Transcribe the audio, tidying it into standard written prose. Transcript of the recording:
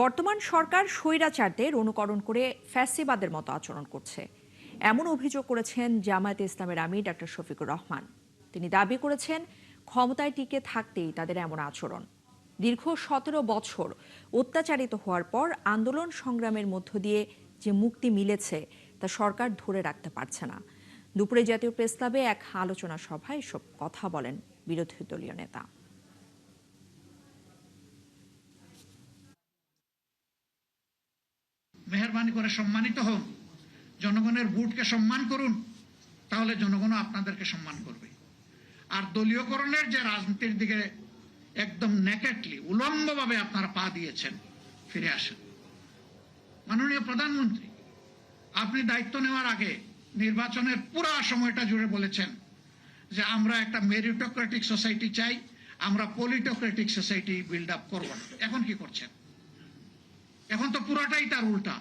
বর্তমান সরকার স্বৈরাচারদের অনুকরণ করে ফ্যাসিবাদের মতো আচরণ করছে, এমন অভিযোগ করেছেন জামায়াতে ইসলামের আমির ডক্টর শফিকুর রহমান। তিনি দাবি করেছেন, ক্ষমতায় টিকে থাকতেই তাদের এমন আচরণ। দীর্ঘ 17 বছর অত্যাচারিত হওয়ার পর আন্দোলন সংগ্রামের মধ্য দিয়ে যে মুক্তি মিলেছে তা সরকার ধরে রাখতে পারছে না। দুপুরে জাতীয় প্রেস ক্লাবে এক আলোচনা সভায় এসব কথা বলেন বিরোধী দলীয় নেতা। মেহরবানি করে সম্মানিত হন, জনগণের ভোটকে সম্মান করুন, তাহলে জনগণ আপনাদেরকে সম্মান করবে। আর দলীয়করণের যে রাজনীতির দিকে একদম নেকেটলি উলম্বভাবে আপনারা পা দিয়েছেন, ফিরে আসেন। মাননীয় প্রধানমন্ত্রী, আপনি দায়িত্ব নেওয়ার আগে নির্বাচনের পুরো সময়টা জুড়ে বলেছেন যে আমরা একটা মেরিটোক্রেটিক সোসাইটি চাই, আমরা পলিটোক্রেটিক সোসাইটি বিল্ড আপ করব না। এখন কি করছেন? এখন তো পুরাটাই তার উল্টা।